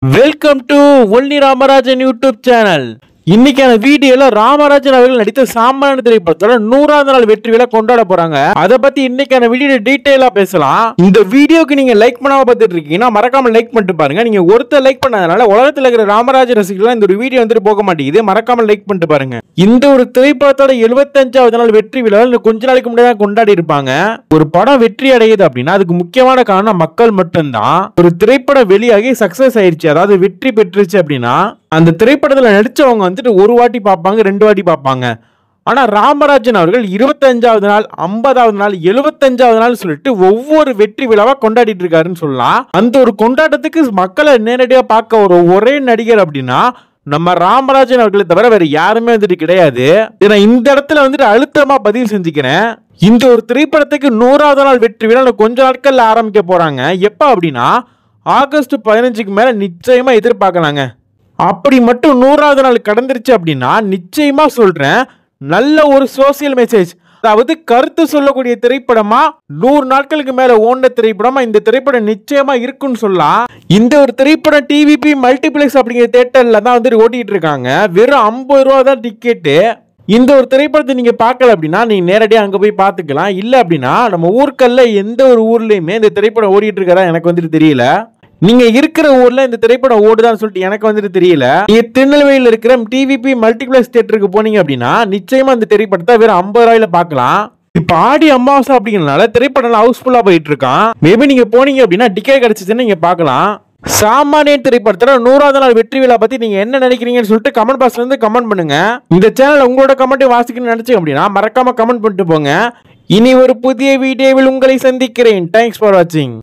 Welcome to only Ramarajan YouTube channel. இன்னைக்கான வீடியோல ராமராஜன் அவர்கள் நடித்த சாமானிய திரைப்படத்தோட 100வது நாள் வெற்றி விழா கொண்டாட போறாங்க. அதை பத்தி இன்னைக்கான வீடியோ டீடைலா பேசலாம். இந்த வீடியோக்கு நீங்க லைக் பண்ணாம பார்த்துட்டு இருக்கீங்கன்னா மறக்காம லைக் பண்ணிட்டு பாருங்க. நீங்க ஒருத்தர் லைக் பண்ணதுனால உலகத்துல இருக்கிற ராமராஜன் ரசிகர்கள் இந்த ஒரு வீடியோ வந்துட்டு போக மாட்டேங்குது. மறக்காம லைக் பண்ணிட்டு பாருங்க. இந்த ஒரு திரைப்படத்தோட 75வது நாள் வெற்றி விழா கொஞ்ச நாளைக்கு முன்னாடி தான் கொண்டாடி இருப்பாங்க. ஒரு படம் வெற்றி அடையுது அப்படின்னா அதுக்கு முக்கியமான காரணம் மக்கள் மட்டும்தான். ஒரு திரைப்படம் வெளியாகி சக்சஸ் ஆயிருச்சு, அதாவது வெற்றி பெற்றுச்சு அப்படின்னா அந்த திரைப்படத்துல நடிச்சவங்க வந்துட்டு ஒரு வாட்டி பார்ப்பாங்க, 2 வாட்டி பார்ப்பாங்க. ஆனா ராமராஜன் அவர்கள் 25வது நாள், 50வது நாள், 75வது நாள் சொல்லிட்டு ஒவ்வொரு வெற்றி விழாவா கொண்டாடிட்டு இருக்காருன்னு சொல்லலாம். அந்த ஒரு கொண்டாட்டத்துக்கு மக்களை நேரடியா பார்க்க ஒரு ஒரே நடிகர் அப்படின்னா நம்ம ராமராஜன் அவர்களை தவிர வேற யாருமே வந்துட்டு கிடையாது. நான் இந்த இடத்துல வந்துட்டு அழுத்தமா பதிவு செஞ்சுக்கிறேன். இந்த ஒரு திரைப்படத்துக்கு 100வது நாள் வெற்றி விழா கொஞ்ச நாட்கள்ல ஆரம்பிக்க போறாங்க. எப்ப அப்படின்னா ஆகஸ்ட் 15க்கு மேல நிச்சயமா எதிர்பார்க்கலாங்க. அப்படி மட்டும் 100வது நாள் கடந்துருச்சு அப்படின்னா நிச்சயமா சொல்றேன், நல்ல ஒரு சோசியல் மெசேஜ், அதாவது கருத்து சொல்லக்கூடிய திரைப்படமா 100 நாட்களுக்கு மேல ஓடின திரைப்படமா இந்த திரைப்படம் நிச்சயமா இருக்குன்னு சொல்லலாம். இந்த ஒரு திரைப்படம் டிவிபி மல்டிபிளெக்ஸ் அப்படிங்கிற தியேட்டர்ல தான் வந்துட்டு ஓட்டிட்டு இருக்காங்க. வெறும் 50 ரூபா தான் டிக்கெட்டு. இந்த ஒரு திரைப்படத்தை நீங்க பார்க்கல அப்படின்னா நீங்க நேரடியாக அங்க போய் பார்த்துக்கலாம். இல்ல அப்படின்னா நம்ம ஊருக்கல்ல எந்த ஒரு ஊர்லயுமே இந்த திரைப்படம் ஓடிட்டு இருக்கிறதா எனக்கு வந்துட்டு தெரியல. நீங்க இருக்கிற ஊர்ல இந்த திரைப்படம் ஓடுதான்னு சொல்லிட்டு எனக்கு வந்துட்டு தெரியல. நீங்க திருநெல்வேலியில் இருக்கிற டிவிபி மல்டிபிளெக்ஸ் தியேட்டருக்கு போனீங்க அப்படின்னா நிச்சயமா இந்த திரைப்படத்தை வெறும் 50 ரூபாயில பார்க்கலாம். இப்ப ஆடி அமாவாசை அப்படிங்கிறதுனால திரைப்படம் ஹவுஸ்ஃபுல்லா போயிட்டு இருக்கான். மேபி நீங்க போனீங்க அப்படின்னா டிக்கெட் கிடைச்சிச்சுன்னு நீங்க பார்க்கலாம். சாமானியன் திரைப்படத்துல 100வது நாள் வெற்றி விழா பத்தி நீங்க என்ன நினைக்கிறீங்கன்னு சொல்லிட்டு கமெண்ட் பாக்ஸ்ல இருந்து கமெண்ட் பண்ணுங்க. இந்த சேனல் உங்களோட கமெண்ட் வாசிக்கணும்னு நினைச்சீங்க அப்படின்னா மறக்காம கமெண்ட் பண்ணிட்டு போங்க. இனி ஒரு புதிய வீடியோவில் உங்களை சந்திக்கிறேன். தேங்க்ஸ் ஃபார் வாட்சிங்.